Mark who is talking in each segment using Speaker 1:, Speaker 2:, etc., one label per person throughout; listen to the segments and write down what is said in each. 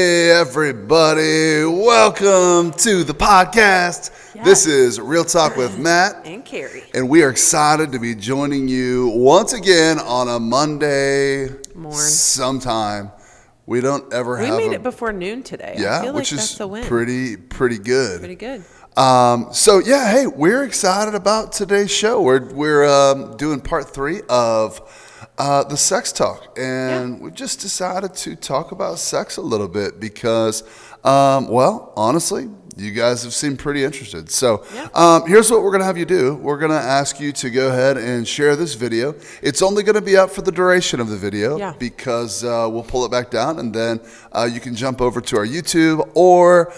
Speaker 1: Hey everybody, welcome to the podcast.
Speaker 2: Yes.
Speaker 1: This is Real Talk with Matt
Speaker 2: and Carrie.
Speaker 1: And we are excited to be joining you once again on a Monday sometime. We don't ever have
Speaker 2: We made it before noon today.
Speaker 1: Yeah,
Speaker 2: I feel
Speaker 1: which
Speaker 2: like
Speaker 1: is
Speaker 2: that's a win.
Speaker 1: pretty good.
Speaker 2: Pretty good.
Speaker 1: Hey, we're excited about today's show. We're doing part 3 of the sex talk, and we've just decided to talk about sex a little bit because, honestly, you guys have seemed pretty interested. So here's what we're going to have you do. We're going to ask you to go ahead and share this video. It's only going to be up for the duration of the video because we'll pull it back down, and then you can jump over to our YouTube or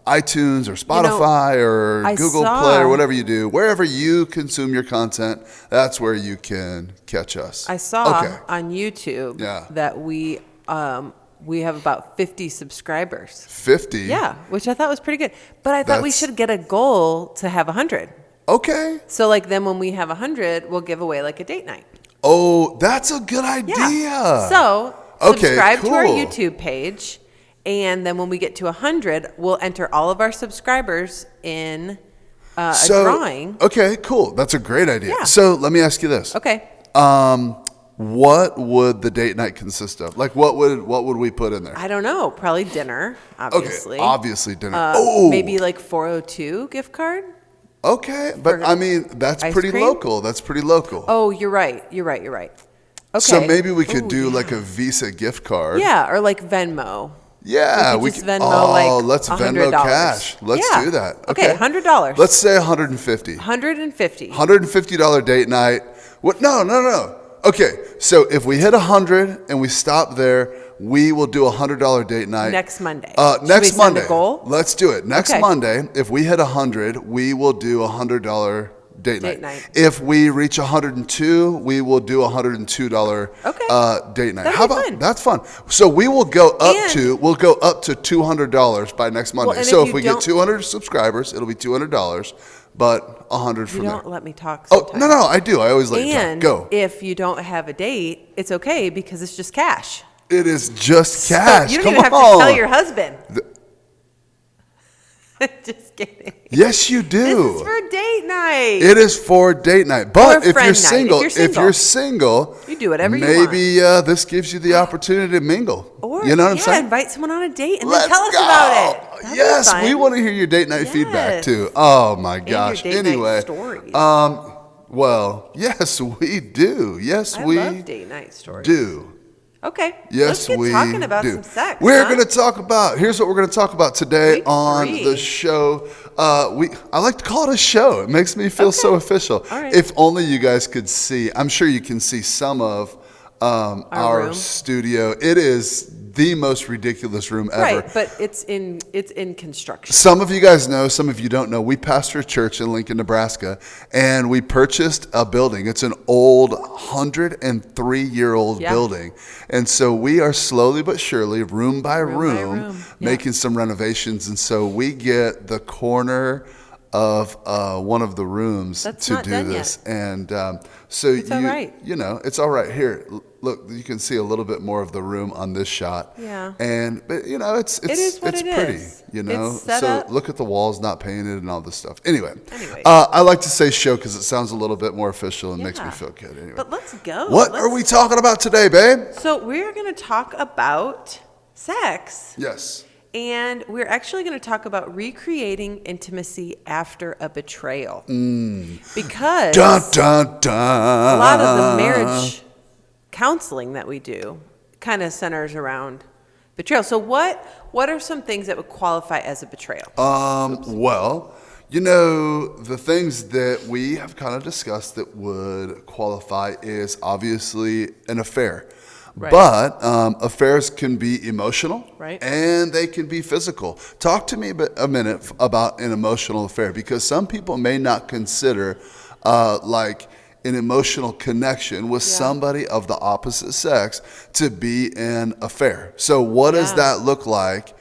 Speaker 1: iTunes or Spotify or Google Play or whatever you do. Wherever you consume your content, that's where you can catch us.
Speaker 2: I saw on YouTube that we have about 50 subscribers.
Speaker 1: 50?
Speaker 2: Yeah, which I thought was pretty good. But I thought we should get a goal to have 100.
Speaker 1: Okay.
Speaker 2: So then when we have 100, we'll give away like a date night.
Speaker 1: Oh, that's a good idea.
Speaker 2: Yeah. So subscribe to our YouTube page. And then when we get to 100, we'll enter all of our subscribers in a drawing.
Speaker 1: Okay, cool. That's a great idea.
Speaker 2: Yeah.
Speaker 1: So let me ask you this.
Speaker 2: Okay.
Speaker 1: What would the date night consist of? Like, what would we put in there?
Speaker 2: I don't know. Probably dinner, obviously.
Speaker 1: Okay, obviously dinner.
Speaker 2: Maybe like 402 gift card.
Speaker 1: Okay, but I mean, that's pretty local. That's pretty local.
Speaker 2: Oh, you're right. Okay.
Speaker 1: So maybe we could do like a Visa gift card.
Speaker 2: Yeah, or like Venmo.
Speaker 1: Yeah,
Speaker 2: we could Venmo
Speaker 1: let's Venmo cash. Let's do that.
Speaker 2: Okay, $100.
Speaker 1: Let's say $150. $150 date night. What? No. Okay, so if we hit 100 and we stop there, we will do $100 date night
Speaker 2: next Monday.
Speaker 1: Next Monday.
Speaker 2: Set a goal?
Speaker 1: Let's do it. Next Monday, if we hit 100, we will do $100 date night. If we reach 102, we will do $102 date night. How about that's fun? So we will go up to $200 by next Monday.
Speaker 2: Well,
Speaker 1: so if we get 200 subscribers, it'll be $200, but 100 from there.
Speaker 2: You don't let me talk sometimes.
Speaker 1: Oh, no, I do. I always let you talk. Go.
Speaker 2: If you don't have a date, it's okay because it's just cash.
Speaker 1: It is just cash.
Speaker 2: So you don't even have to tell your husband. Just kidding.
Speaker 1: Yes, you do.
Speaker 2: This is for date night.
Speaker 1: It is for date night. But if you're single,
Speaker 2: you do whatever you want.
Speaker 1: Maybe this gives you the opportunity to mingle.
Speaker 2: Or,
Speaker 1: you know what I'm saying?
Speaker 2: Invite someone on a date and then tell us about it.
Speaker 1: Yes, we want to hear your date night feedback too. Oh my gosh.
Speaker 2: And your date night stories.
Speaker 1: Well, yes, we do. Yes, we
Speaker 2: love date night stories.
Speaker 1: do.
Speaker 2: Okay.
Speaker 1: Yes,
Speaker 2: Let's get talking about some sex.
Speaker 1: We're going to talk about. Here's what we're going to talk about today on the show. I like to call it a show. It makes me feel so official.
Speaker 2: All right.
Speaker 1: If only you guys could see. I'm sure you can see some of our studio. It is the most ridiculous room ever.
Speaker 2: Right, but it's in construction.
Speaker 1: Some of you guys know, some of you don't know. We pastor a church in Lincoln, Nebraska, and we purchased a building. It's an old 103-year-old building. And so we are slowly but surely, room by room, making some renovations. And so we get the corner of one of the rooms to do this. Yet. And so it's all right. It's all right. Here, look, you can see a little bit more of the room on this shot.
Speaker 2: Yeah.
Speaker 1: But it's pretty, So look at the walls not painted and all this stuff. Anyway. I like to say show because it sounds a little bit more official and makes me feel good. Anyway.
Speaker 2: But let's go.
Speaker 1: What are we talking about today, babe?
Speaker 2: So we're going to talk about sex.
Speaker 1: Yes.
Speaker 2: And we're actually going to talk about recreating intimacy after a betrayal. Because
Speaker 1: dun, dun.
Speaker 2: A lot of the marriage counseling that we do kind of centers around betrayal. So what are some things that would qualify as a betrayal?
Speaker 1: Well, the things that we have kind of discussed that would qualify is obviously an affair. Right. But affairs can be emotional, and they can be physical. Talk to me a minute about an emotional affair, because some people may not consider like an emotional connection with somebody of the opposite sex to be an affair. So what does that look like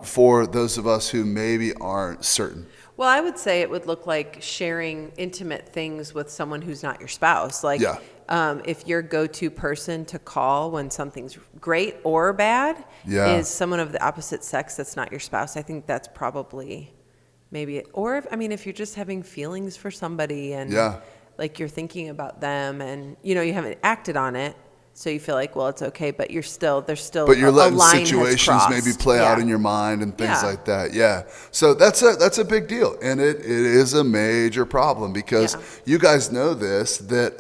Speaker 1: for those of us who maybe aren't certain?
Speaker 2: Well, I would say it would look like sharing intimate things with someone who's not your spouse. Like, if your go-to person to call when something's great or bad is someone of the opposite sex that's not your spouse, I think that's probably maybe, or if you're just having feelings for somebody and like you're thinking about them and, you haven't acted on it. So you feel like, well, it's okay, but there's still
Speaker 1: but you're letting
Speaker 2: a line
Speaker 1: situations maybe play out in your mind and things like that. Yeah. So that's a big deal. And it is a major problem because you guys know this, that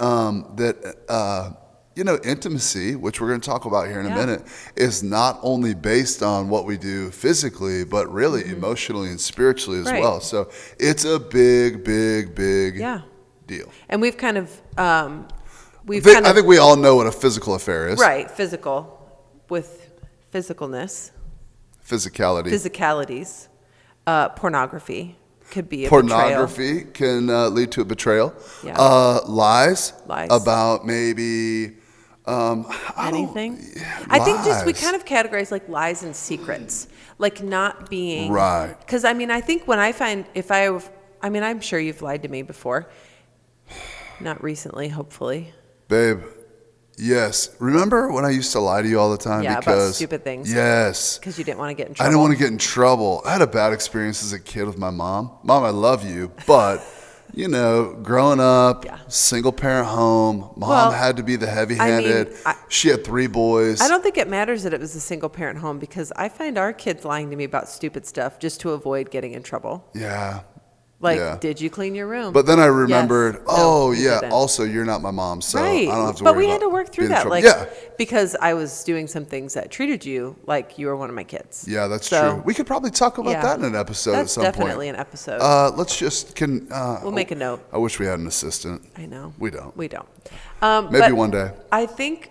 Speaker 1: intimacy, which we're going to talk about here in a minute, is not only based on what we do physically, but really emotionally and spiritually as well. So it's a big deal.
Speaker 2: And we've kind of,
Speaker 1: I think we all know what a physical affair is.
Speaker 2: Right. Physical with physicalness. Physicalities. Pornography could be a
Speaker 1: Pornography
Speaker 2: betrayal.
Speaker 1: Can lead to a betrayal.
Speaker 2: Yeah.
Speaker 1: Lies about maybe
Speaker 2: anything. I think just we kind of categorize like lies and secrets, like not being
Speaker 1: right.
Speaker 2: Because I think when I find I'm sure you've lied to me before. Not recently, hopefully.
Speaker 1: Babe, yes. Remember when I used to lie to you all the time?
Speaker 2: Yeah,
Speaker 1: because,
Speaker 2: about stupid things.
Speaker 1: Yes.
Speaker 2: Because you didn't want to get in trouble.
Speaker 1: I didn't want to get in trouble. I had a bad experience as a kid with my mom. Mom, I love you, but, growing up, single parent home, mom had to be the heavy-handed. She had 3 boys.
Speaker 2: I don't think it matters that it was a single parent home because I find our kids lying to me about stupid stuff just to avoid getting in trouble.
Speaker 1: Yeah.
Speaker 2: Did you clean your room?
Speaker 1: But then I remembered,
Speaker 2: yes.
Speaker 1: Also, you're not my mom, so
Speaker 2: right.
Speaker 1: I don't have to
Speaker 2: but
Speaker 1: worry
Speaker 2: we
Speaker 1: about
Speaker 2: had to work through that, because I was doing some things that treated you like you were one of my kids.
Speaker 1: Yeah, that's true. We could probably talk about that in an episode at some point.
Speaker 2: That's definitely an episode.
Speaker 1: Let's just, we'll
Speaker 2: make a note.
Speaker 1: I wish we had an assistant.
Speaker 2: I know.
Speaker 1: We don't.
Speaker 2: Maybe
Speaker 1: one day.
Speaker 2: I think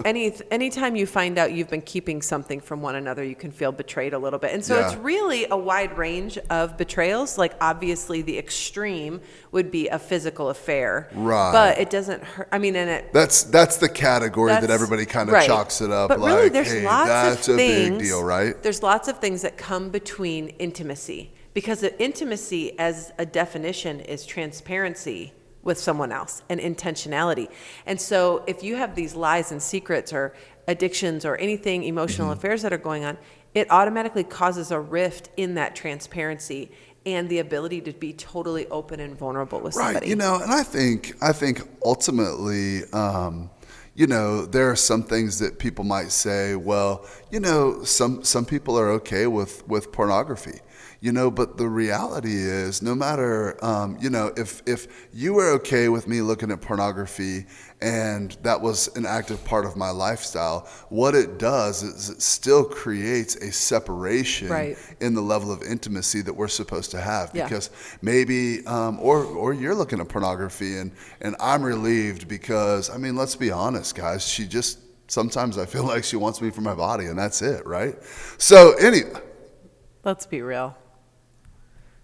Speaker 2: anytime you find out you've been keeping something from one another, you can feel betrayed a little bit. And so it's really a wide range of betrayals. Like obviously the extreme would be a physical affair.
Speaker 1: Right.
Speaker 2: But it doesn't hurt.
Speaker 1: That's the category that everybody kind of chalks it up.
Speaker 2: But
Speaker 1: like,
Speaker 2: really there's lots
Speaker 1: that's
Speaker 2: of
Speaker 1: a
Speaker 2: things,
Speaker 1: big deal, right?
Speaker 2: There's lots of things that come between intimacy. Because intimacy as a definition is transparency with someone else and intentionality. And so if you have these lies and secrets or addictions or anything, emotional affairs that are going on, it automatically causes a rift in that transparency and the ability to be totally open and vulnerable with somebody.
Speaker 1: Right, and I think ultimately, there are some things that people might say, well, some people are okay with pornography. But the reality is no matter, if you were okay with me looking at pornography and that was an active part of my lifestyle, what it does is it still creates a separation in the level of intimacy that we're supposed to have. Because maybe, or you're looking at pornography and I'm relieved because, let's be honest, guys, sometimes I feel like she wants me for my body and that's it, right? So anyway.
Speaker 2: Let's be real.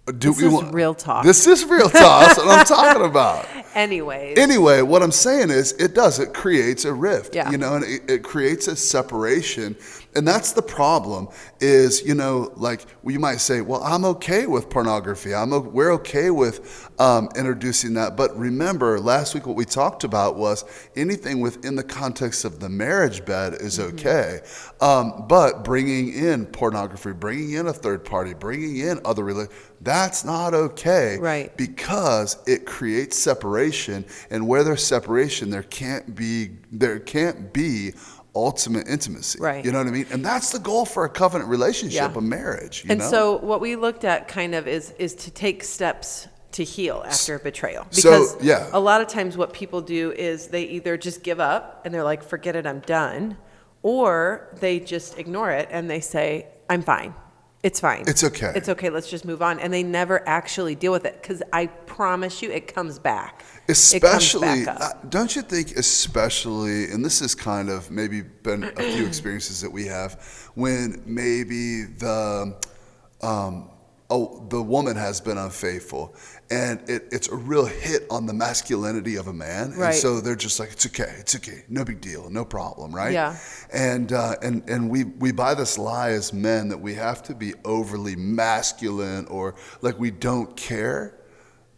Speaker 1: This
Speaker 2: is real talk.
Speaker 1: This is real talk. That's what I'm talking about.
Speaker 2: Anyway,
Speaker 1: what I'm saying is it creates a rift,
Speaker 2: and
Speaker 1: it creates a separation. And that's the problem is, like you might say, well, I'm okay with pornography. We're okay with introducing that. But remember, last week what we talked about was anything within the context of the marriage bed is okay. But bringing in pornography, bringing in a third party, bringing in other religions, that's not okay.
Speaker 2: Right.
Speaker 1: Because it creates separation. And where there's separation, there can't be ultimate intimacy.
Speaker 2: Right.
Speaker 1: You know what I mean? And that's the goal for a covenant relationship, a marriage. You know?
Speaker 2: So what we looked at kind of is to take steps to heal after a betrayal. Because a lot of times what people do is they either just give up and they're like, forget it, I'm done. Or they just ignore it and they say, I'm fine. It's fine.
Speaker 1: It's okay.
Speaker 2: It's okay. Let's just move on. And they never actually deal with it because I promise you it comes back.
Speaker 1: Especially, don't you think especially, and this is kind of maybe been a few experiences that we have, when maybe the woman has been unfaithful and it's a real hit on the masculinity of a man.
Speaker 2: Right.
Speaker 1: And so they're just like, it's okay, no big deal, no problem, right?
Speaker 2: Yeah.
Speaker 1: And we buy this lie as men that we have to be overly masculine or like we don't care.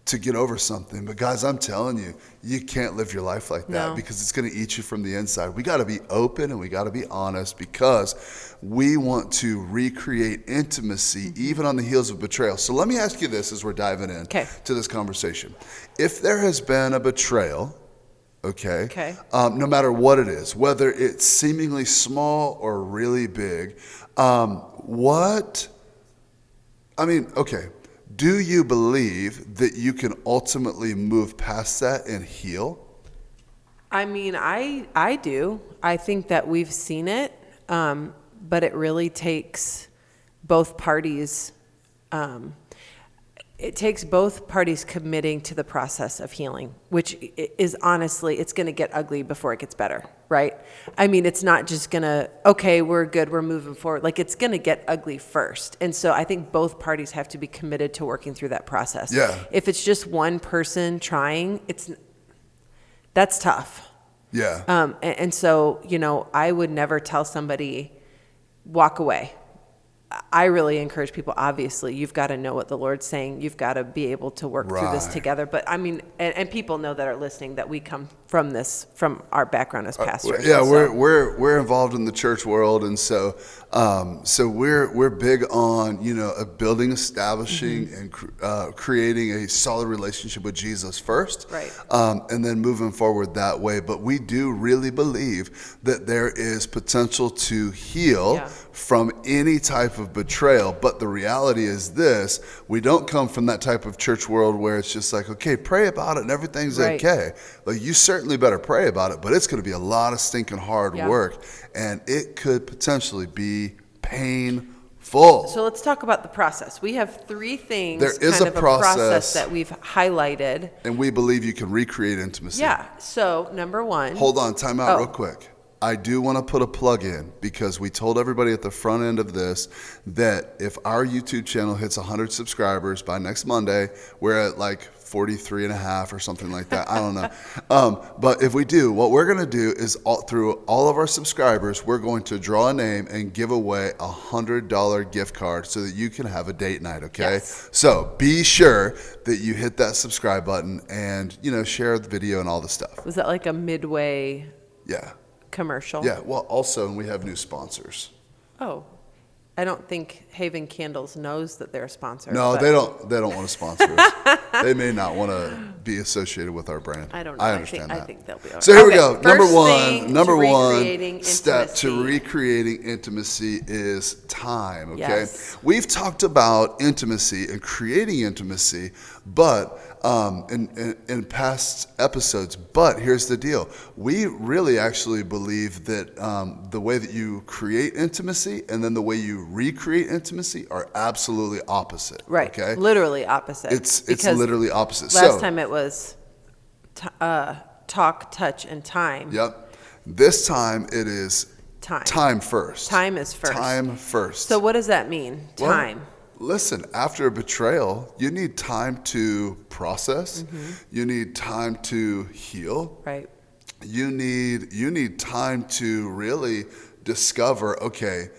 Speaker 1: to get over something. But guys, I'm telling you, you can't live your life like that,
Speaker 2: No.
Speaker 1: because it's going to eat you from the inside. We got to be open and we got to be honest, because we want to recreate intimacy even on the heels of betrayal. So let me ask you this as we're diving in to this conversation. If there has been a betrayal, no matter what it is, whether it's seemingly small or really big, do you believe that you can ultimately move past that and heal?
Speaker 2: I mean, I do. I think that we've seen it, but it really takes both parties. It takes both parties committing to the process of healing, which is honestly, it's going to get ugly before it gets better, right? I mean, it's not just going to, okay, we're good, we're moving forward. Like, it's going to get ugly first. And so I think both parties have to be committed to working through that process.
Speaker 1: Yeah.
Speaker 2: If it's just one person trying, that's tough.
Speaker 1: Yeah.
Speaker 2: And so, I would never tell somebody, walk away. I really encourage people, obviously, you've got to know what the Lord's saying. You've got to be able to work through this together. But I mean, and people know that are listening that we come from our background as pastors.
Speaker 1: We're involved in the church world. And so we're big on, building, establishing, and creating a solid relationship with Jesus first.
Speaker 2: Right.
Speaker 1: And then moving forward that way. But we do really believe that there is potential to heal from any type of betrayal. But the reality is this: we don't come from that type of church world where it's just like, okay, pray about it and everything's okay. Like, you certainly better pray about it, but it's going to be a lot of stinking hard work, and it could potentially be painful.
Speaker 2: So let's talk about the process. We have 3 things.
Speaker 1: There is a process
Speaker 2: that we've highlighted,
Speaker 1: and we believe you can recreate intimacy.
Speaker 2: Yeah. So number 1.
Speaker 1: Hold on, time out real quick. I do want to put a plug in, because we told everybody at the front end of this that if our YouTube channel hits 100 subscribers by next Monday, we're at like 43 and a half or something like that. I don't know. But if we do, what we're going to do is through all of our subscribers, we're going to draw a name and give away a $100 gift card so that you can have a date night. Okay.
Speaker 2: Yes.
Speaker 1: So be sure that you hit that subscribe button and, share the video and all the stuff.
Speaker 2: Was that like a midway commercial?
Speaker 1: Yeah. Well, also, we have new sponsors.
Speaker 2: Oh, I don't think Haven Candles knows that they're a sponsor.
Speaker 1: No, they don't want to sponsor us. They may not want to be associated with our brand.
Speaker 2: I don't know.
Speaker 1: I understand that.
Speaker 2: I think they'll be all right.
Speaker 1: So here we go. Number
Speaker 2: Number
Speaker 1: one step to recreating intimacy is time. Okay.
Speaker 2: Yes.
Speaker 1: We've talked about intimacy and creating intimacy, but in past episodes. But here's the deal: we really actually believe that the way that you create intimacy and then the way you recreate intimacy are absolutely opposite.
Speaker 2: Right.
Speaker 1: Okay.
Speaker 2: Literally opposite.
Speaker 1: It's literally opposite.
Speaker 2: Last time it was talk, touch, and time.
Speaker 1: Yep. This time it is time first.
Speaker 2: Time is first.
Speaker 1: Time first.
Speaker 2: So what does that mean? Time.
Speaker 1: Well, listen, after a betrayal, you need time to process. Mm-hmm. You need time to heal.
Speaker 2: Right.
Speaker 1: You need time to really discover, okay,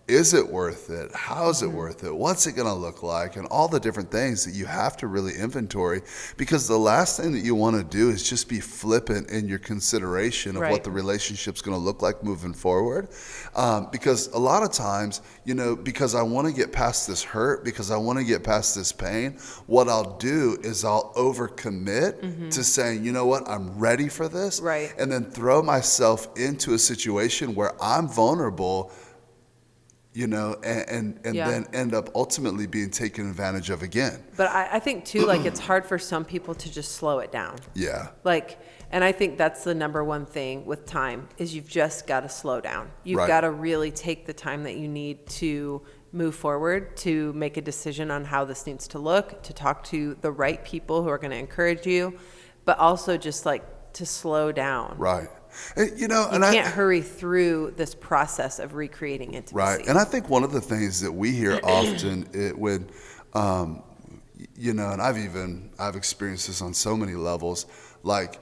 Speaker 1: is it worth it? How's it worth it? What's it going to look like? And all the different things that you have to really inventory, because the last thing that you want to do is just be flippant in your consideration of what the relationship's going to look like moving forward. Because a lot of times, because I want to get past this hurt, because I want to get past this pain, what I'll do is I'll overcommit to saying, you know what, I'm ready for this.
Speaker 2: Right.
Speaker 1: And then throw myself into a situation where I'm vulnerable, and then end up ultimately being taken advantage of again.
Speaker 2: But I think too, like, it's hard for some people to just slow it down.
Speaker 1: Yeah.
Speaker 2: And I think that's the number one thing with time is you've just got to slow down. You've got to really take the time that you need to move forward, to make a decision on how this needs to look, to talk to the right people who are going to encourage you, but also just to slow down.
Speaker 1: Right. You
Speaker 2: can't hurry through this process of recreating intimacy.
Speaker 1: Right. And I think one of the things that we hear often and I've experienced this on so many levels, like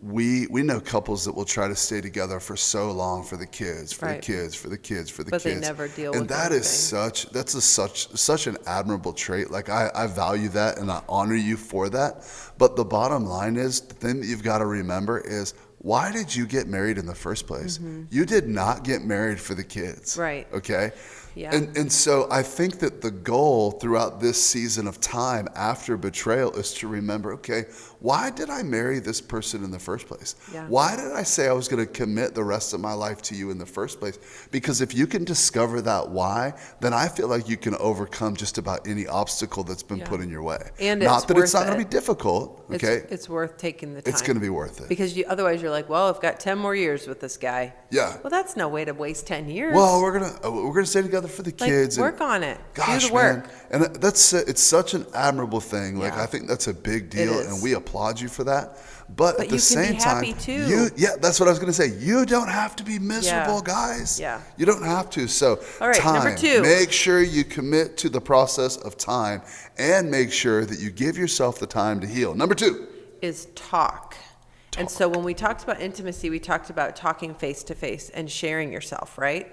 Speaker 1: we know couples that will try to stay together for so long for the kids, for the
Speaker 2: Right.
Speaker 1: kids, for the kids, for the
Speaker 2: But
Speaker 1: kids.
Speaker 2: they never deal
Speaker 1: and
Speaker 2: with
Speaker 1: that
Speaker 2: anything.
Speaker 1: is such an admirable trait. Like I value that and I honor you for that. But the bottom line is, the thing that you've got to remember is, why did you get married in the first place? You did not get married for the kids.
Speaker 2: Right.
Speaker 1: Okay?
Speaker 2: Yeah.
Speaker 1: And so I think that the goal throughout this season of time after betrayal is to remember, okay, why did I marry this person in the first place?
Speaker 2: Yeah.
Speaker 1: Why did I say I was going to commit the rest of my life to you in the first place? Because if you can discover that why, then I feel like you can overcome just about any obstacle that's been
Speaker 2: Yeah.
Speaker 1: put in your way.
Speaker 2: And
Speaker 1: not
Speaker 2: it's
Speaker 1: that it's
Speaker 2: worth
Speaker 1: not going to
Speaker 2: it.
Speaker 1: be difficult, okay?
Speaker 2: It's worth taking the time.
Speaker 1: It's going to be worth it.
Speaker 2: Because otherwise you're like, well, I've got 10 more years with this guy.
Speaker 1: Yeah.
Speaker 2: Well, that's no way to waste 10 years.
Speaker 1: Well, we're gonna stay together for the
Speaker 2: like,
Speaker 1: kids.
Speaker 2: work on it.
Speaker 1: Gosh,
Speaker 2: Do the work.
Speaker 1: man, and it's such an admirable thing. Like
Speaker 2: Yeah.
Speaker 1: I think that's a big deal,
Speaker 2: is.
Speaker 1: and we applaud you for that. But at
Speaker 2: you
Speaker 1: the
Speaker 2: can be
Speaker 1: same
Speaker 2: happy
Speaker 1: time,
Speaker 2: too.
Speaker 1: that's what I was gonna say. You don't have to be miserable,
Speaker 2: Yeah.
Speaker 1: guys.
Speaker 2: Yeah.
Speaker 1: You don't have to. So,
Speaker 2: All right,
Speaker 1: time.
Speaker 2: number 2.
Speaker 1: Make sure you commit to the process of time, and make sure that you give yourself the time to heal. Number 2
Speaker 2: is talk. And so when we talked about intimacy, we talked about talking face to face and sharing yourself, right?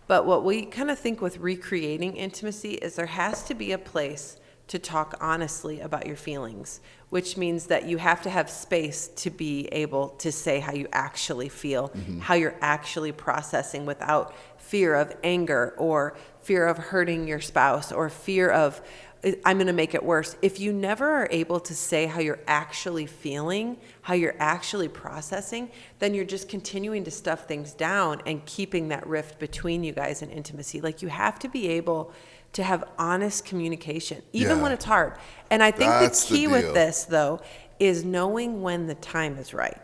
Speaker 2: But what we kind of think with recreating intimacy is there has to be a place to talk honestly about your feelings, which means that you have to have space to be able to say how you actually feel, how you're actually processing without fear of anger or fear of hurting your spouse or fear of I'm going to make it worse. If you never are able to say how you're actually feeling, how you're actually processing, then you're just continuing to stuff things down and keeping that rift between you guys in intimacy. Like you have to be able to have honest communication, even
Speaker 1: Yeah.
Speaker 2: when it's hard. And I think
Speaker 1: That's
Speaker 2: the
Speaker 1: the
Speaker 2: key
Speaker 1: deal.
Speaker 2: with this, though, is knowing when the time is right.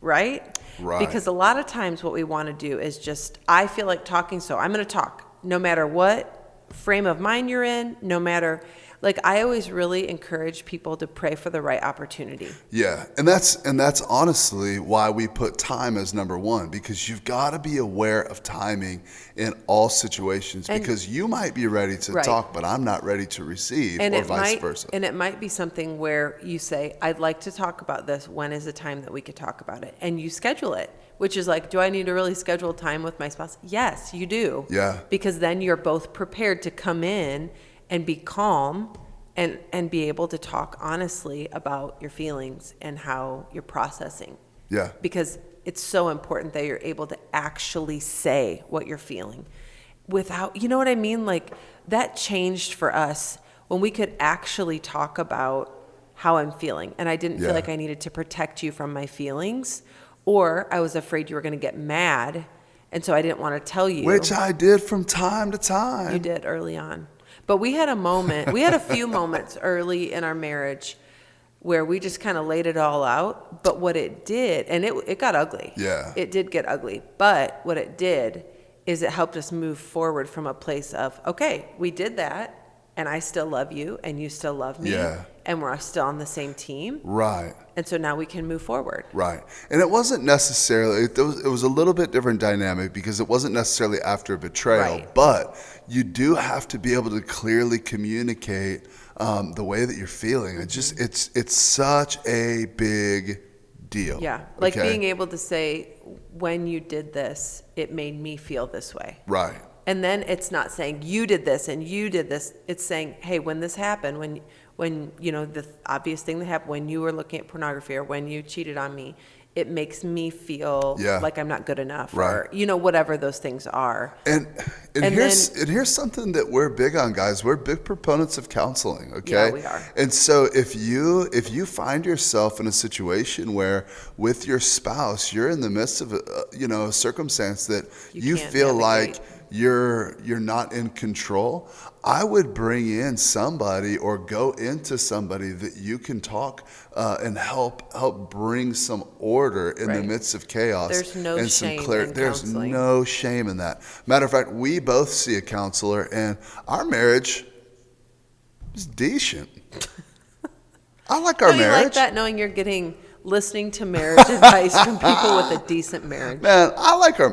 Speaker 2: Right?
Speaker 1: Right.
Speaker 2: Because a lot of times what we want to do is just, I feel like talking, so I'm going to talk no matter what frame of mind you're in, no matter, like I always really encourage people to pray for the right opportunity.
Speaker 1: Yeah, and that's honestly why we put time as number 1, because you've got to be aware of timing in all situations,
Speaker 2: And-
Speaker 1: because you might be ready to
Speaker 2: Right.
Speaker 1: talk, but I'm not ready to receive, or vice versa.
Speaker 2: And it might be something where you say, I'd like to talk about this. When is the time that we could talk about it? And you schedule it, which is like, do I need to really schedule time with my spouse? Yes, you do.
Speaker 1: Yeah.
Speaker 2: Because then you're both prepared to come in and be calm and be able to talk honestly about your feelings and how you're processing.
Speaker 1: Yeah.
Speaker 2: Because it's so important that you're able to actually say what you're feeling without, you know what I mean? Like that changed for us when we could actually talk about how I'm feeling. And I didn't
Speaker 1: Yeah.
Speaker 2: feel like I needed to protect you from my feelings, or I was afraid you were going to get mad. And so I didn't want to tell you.
Speaker 1: Which I did from time to time.
Speaker 2: You did early on. But we had a few moments early in our marriage where we just kind of laid it all out. But what it did, and it got ugly.
Speaker 1: Yeah.
Speaker 2: It did get ugly. But what it did is it helped us move forward from a place of, okay, we did that, and I still love you, and you still love me.
Speaker 1: Yeah.
Speaker 2: And we're still on the same team.
Speaker 1: Right.
Speaker 2: And so now we can move forward.
Speaker 1: Right. And it wasn't necessarily, it was a little bit different dynamic, because it wasn't necessarily after betrayal,
Speaker 2: Right.
Speaker 1: but you do have to be able to clearly communicate the way that you're feeling. It's such a big deal.
Speaker 2: Yeah. Like
Speaker 1: okay?
Speaker 2: being able to say, when you did this, it made me feel this way.
Speaker 1: Right.
Speaker 2: And then it's not saying you did this and you did this. It's saying, hey, when this happened, when you know the obvious thing that happened, when you were looking at pornography or when you cheated on me, it makes me feel
Speaker 1: Yeah.
Speaker 2: like I'm not good enough,
Speaker 1: Right.
Speaker 2: or whatever those things are.
Speaker 1: And
Speaker 2: And
Speaker 1: here's something that we're big on, guys. We're big proponents of counseling, okay?
Speaker 2: Yeah, we are.
Speaker 1: And so if you find yourself in a situation where with your spouse you're in the midst of a circumstance that you
Speaker 2: can't
Speaker 1: feel
Speaker 2: navigate.
Speaker 1: like you're not in control, I would bring in somebody or go into somebody that you can talk and help bring some order in the
Speaker 2: Right.
Speaker 1: midst of chaos.
Speaker 2: There's no
Speaker 1: and some
Speaker 2: shame
Speaker 1: clarity.
Speaker 2: in
Speaker 1: There's
Speaker 2: counseling.
Speaker 1: no shame in that. Matter of fact, we both see a counselor, and our marriage is decent. I like our
Speaker 2: Don't you
Speaker 1: marriage.
Speaker 2: like that, knowing you're listening to marriage advice from people with a decent marriage?
Speaker 1: Man, I like our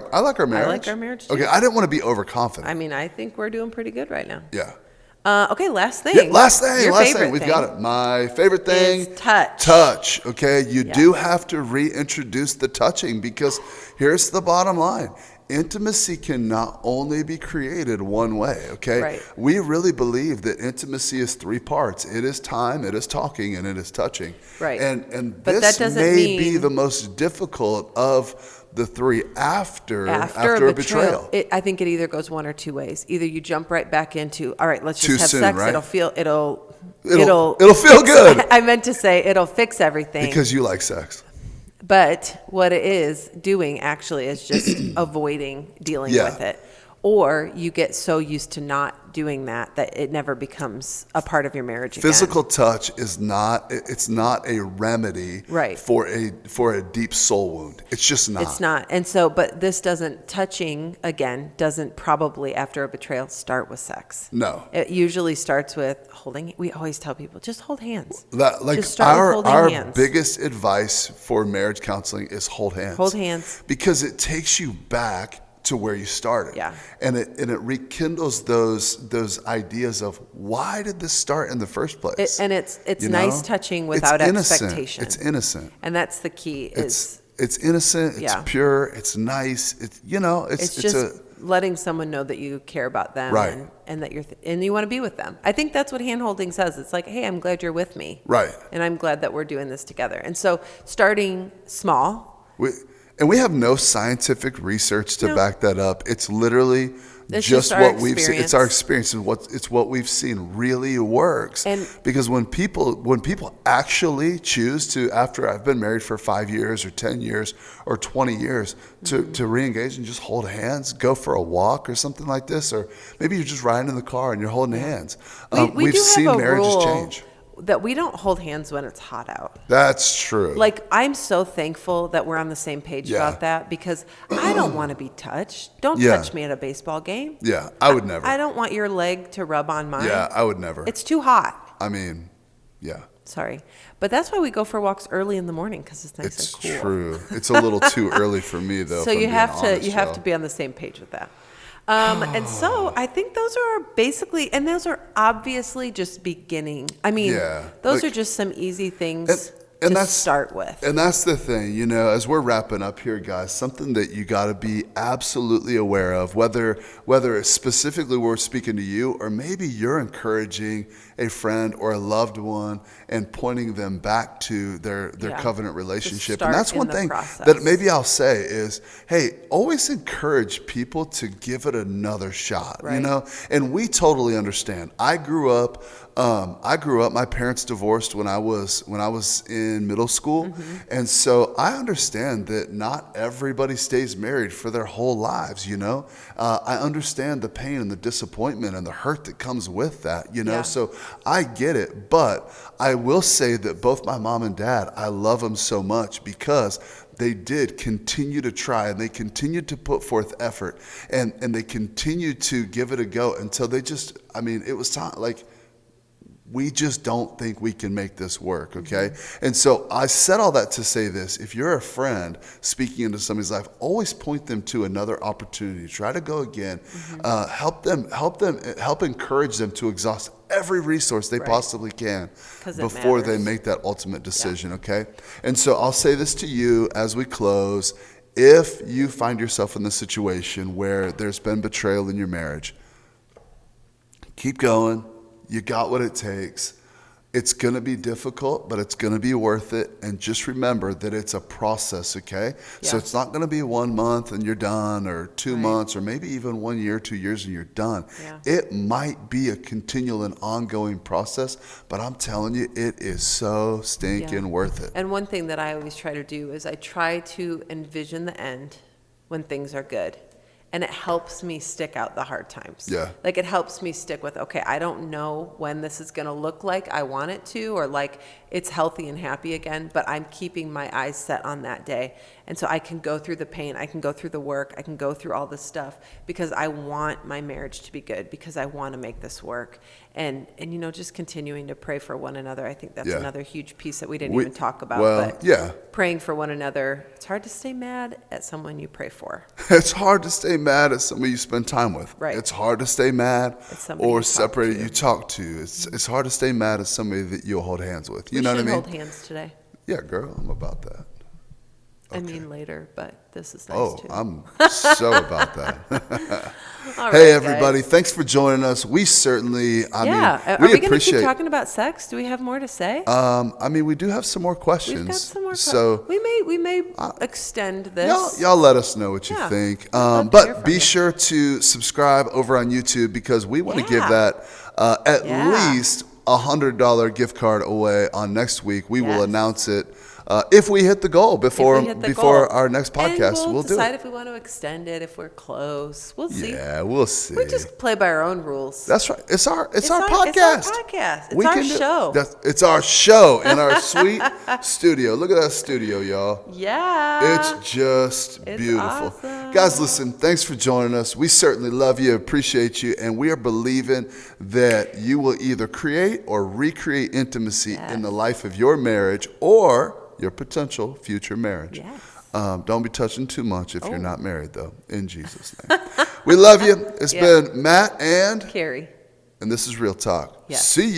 Speaker 1: marriage.
Speaker 2: like our marriage, too.
Speaker 1: Okay, I didn't want to be overconfident.
Speaker 2: I mean, I think we're doing pretty good right now.
Speaker 1: Yeah.
Speaker 2: Okay, last thing.
Speaker 1: Yeah, last thing.
Speaker 2: Your
Speaker 1: Last
Speaker 2: favorite
Speaker 1: thing. We've got it. My favorite thing
Speaker 2: is touch.
Speaker 1: Touch. Okay. You
Speaker 2: Yes.
Speaker 1: do have to reintroduce the touching because here's the bottom line. Intimacy can not only be created one way, okay?
Speaker 2: Right.
Speaker 1: We really believe that intimacy is 3 parts. It is time, it is talking, and it is touching.
Speaker 2: Right.
Speaker 1: And
Speaker 2: But
Speaker 1: this
Speaker 2: that doesn't
Speaker 1: may be
Speaker 2: mean-
Speaker 1: the most difficult of the 3 after
Speaker 2: After
Speaker 1: a betrayal.
Speaker 2: I think it either goes one or two ways. Either you jump right back into, all right, let's
Speaker 1: Too
Speaker 2: just have
Speaker 1: soon,
Speaker 2: sex.
Speaker 1: right?
Speaker 2: It'll feel
Speaker 1: feel good.
Speaker 2: I meant to say it'll fix everything.
Speaker 1: Because you like sex.
Speaker 2: But what it is doing actually is just avoiding dealing
Speaker 1: Yeah.
Speaker 2: with it. Or you get so used to not doing that it never becomes a part of your marriage again.
Speaker 1: Physical touch is not a remedy
Speaker 2: Right.
Speaker 1: for a deep soul wound. It's just not.
Speaker 2: It's not. And so, but this doesn't probably after a betrayal start with sex.
Speaker 1: No.
Speaker 2: It usually starts with holding. We always tell people, just hold hands.
Speaker 1: Like
Speaker 2: Just start with holding
Speaker 1: our
Speaker 2: hands.
Speaker 1: biggest advice for marriage counseling is hold hands.
Speaker 2: Hold hands.
Speaker 1: Because it takes you back to where you started.
Speaker 2: Yeah.
Speaker 1: And it rekindles those ideas of why did this start in the first place?
Speaker 2: It's
Speaker 1: You
Speaker 2: nice
Speaker 1: know?
Speaker 2: touching
Speaker 1: It's
Speaker 2: without
Speaker 1: innocent.
Speaker 2: expectation.
Speaker 1: It's innocent.
Speaker 2: And that's the key.
Speaker 1: It's innocent, it's
Speaker 2: Yeah.
Speaker 1: pure, it's nice.
Speaker 2: It's just letting someone know that you care about them,
Speaker 1: Right.
Speaker 2: and that and you want to be with them. I think that's what hand holding says. It's like, hey, I'm glad you're with me,
Speaker 1: Right.
Speaker 2: and I'm glad that we're doing this together. And so, starting small.
Speaker 1: We have no scientific research to back that up. It's literally
Speaker 2: It's
Speaker 1: just
Speaker 2: just our
Speaker 1: what we've seen. It's our experience, and it's what we've seen really works.
Speaker 2: And-
Speaker 1: because when people actually choose to, after I've been married for 5 years or 10 years or 20 years, to re-engage and just hold hands, go for a walk or something like this, or maybe you're just riding in the car and you're holding hands.
Speaker 2: We
Speaker 1: We've
Speaker 2: do have
Speaker 1: seen
Speaker 2: a
Speaker 1: marriages
Speaker 2: rule
Speaker 1: change.
Speaker 2: that we don't hold hands when it's hot out.
Speaker 1: That's true.
Speaker 2: Like, I'm so thankful that we're on the same page
Speaker 1: Yeah.
Speaker 2: about that, because I don't want to be touched. Don't
Speaker 1: Yeah.
Speaker 2: touch me at a baseball game.
Speaker 1: Yeah, I would never.
Speaker 2: I don't want your leg to rub on mine.
Speaker 1: Yeah, I would never.
Speaker 2: It's too hot.
Speaker 1: I mean, yeah.
Speaker 2: Sorry. But that's why we go for walks early in the morning, because it's nice
Speaker 1: It's
Speaker 2: and cool.
Speaker 1: true. It's a little too early for me, though.
Speaker 2: So
Speaker 1: if I'm
Speaker 2: you
Speaker 1: being
Speaker 2: have to
Speaker 1: honest, Joe.
Speaker 2: be on the same page with that. And so I think those are basically, and those are obviously just beginning. I mean,
Speaker 1: Yeah,
Speaker 2: those
Speaker 1: like-
Speaker 2: are just some easy things
Speaker 1: and
Speaker 2: to
Speaker 1: that's-
Speaker 2: start with.
Speaker 1: And that's the thing, as we're wrapping up here, guys, something that you got to be absolutely aware of, whether it's specifically we're speaking to you, or maybe you're encouraging a friend or a loved one and pointing them back to their
Speaker 2: Yeah.
Speaker 1: covenant relationship.
Speaker 2: start
Speaker 1: And that's
Speaker 2: in
Speaker 1: one
Speaker 2: the
Speaker 1: thing
Speaker 2: process.
Speaker 1: that maybe I'll say is, hey, always encourage people to give it another shot,
Speaker 2: Right.
Speaker 1: And we totally understand. I grew up, my parents divorced when I was in middle school.
Speaker 2: Mm-hmm.
Speaker 1: And so I understand that not everybody stays married for their whole lives, I understand the pain and the disappointment and the hurt that comes with that,
Speaker 2: Yeah.
Speaker 1: So I get it. But I will say that both my mom and dad, I love them so much because they did continue to try, and they continued to put forth effort, and they continued to give it a go until they just, it was time, like, we just don't think we can make this work, okay? And so I said all that to say this. If you're a friend speaking into somebody's life, always point them to another opportunity. Try to go again. Help encourage them to exhaust every resource they
Speaker 2: Right.
Speaker 1: possibly can
Speaker 2: 'Cause it
Speaker 1: before they
Speaker 2: matters.
Speaker 1: make that ultimate decision, okay? And so I'll say this to you as we close. If you find yourself in the situation where there's been betrayal in your marriage, keep going. You got what it takes. It's going to be difficult, but it's going to be worth it. And just remember that it's a process, okay? So
Speaker 2: Yeah.
Speaker 1: it's not going to be 1 month and you're done, or 2
Speaker 2: Right.
Speaker 1: months, or maybe even 1 year, 2 years, and you're done.
Speaker 2: Yeah.
Speaker 1: It might be a continual and ongoing process, but I'm telling you, it is so stinking
Speaker 2: Yeah.
Speaker 1: worth it.
Speaker 2: And one thing that I always try to do is I try to envision the end when things are good. And it helps me stick out the hard times.
Speaker 1: Yeah.
Speaker 2: Like, it helps me stick with, okay, I don't know when this is going to look like I want it to, or like it's healthy and happy again, but I'm keeping my eyes set on that day. And so I can go through the pain, I can go through the work, I can go through all this stuff because I want my marriage to be good, because I want to make this work. And just continuing to pray for one another. I think that's another huge piece that we didn't even talk about. But praying for one another. It's hard to stay mad at someone you pray for.
Speaker 1: It's hard to stay mad at somebody you spend time with.
Speaker 2: Right.
Speaker 1: It's hard to stay mad or separated you talk to. It's hard to stay mad at somebody that you'll hold hands with. You know what I mean?
Speaker 2: Hold hands today.
Speaker 1: Yeah, girl, I'm about that.
Speaker 2: Okay. I mean later, but this is nice too.
Speaker 1: I'm so about that.
Speaker 2: All right,
Speaker 1: hey, everybody.
Speaker 2: guys.
Speaker 1: Thanks for joining us. We certainly,
Speaker 2: Are we going to keep talking about sex? Do we have more to say?
Speaker 1: We do have some more questions.
Speaker 2: We've got some more
Speaker 1: so
Speaker 2: we may extend this.
Speaker 1: Y'all let us know what you think. But be sure to subscribe over on YouTube, because we want to give that at least $100 gift card away on next week. We will announce it. If we hit the goal before our next podcast,
Speaker 2: and we'll
Speaker 1: do it.
Speaker 2: decide if we want to extend it, if we're close. We'll see.
Speaker 1: Yeah, we'll see.
Speaker 2: We just play by our own rules.
Speaker 1: That's right. It's our podcast.
Speaker 2: It's our podcast. It's our show.
Speaker 1: It's our show in our sweet studio. Look at that studio, y'all.
Speaker 2: Yeah.
Speaker 1: It's just beautiful.
Speaker 2: Awesome.
Speaker 1: Guys, listen, thanks for joining us. We certainly love you, appreciate you, and we are believing that you will either create or recreate intimacy in the life of your marriage or your potential future marriage.
Speaker 2: Yes.
Speaker 1: Don't be touching too much if you're not married, though, in Jesus' name. We love you. It's been Matt and
Speaker 2: Carrie.
Speaker 1: And this is Real Talk.
Speaker 2: Yes.
Speaker 1: See you.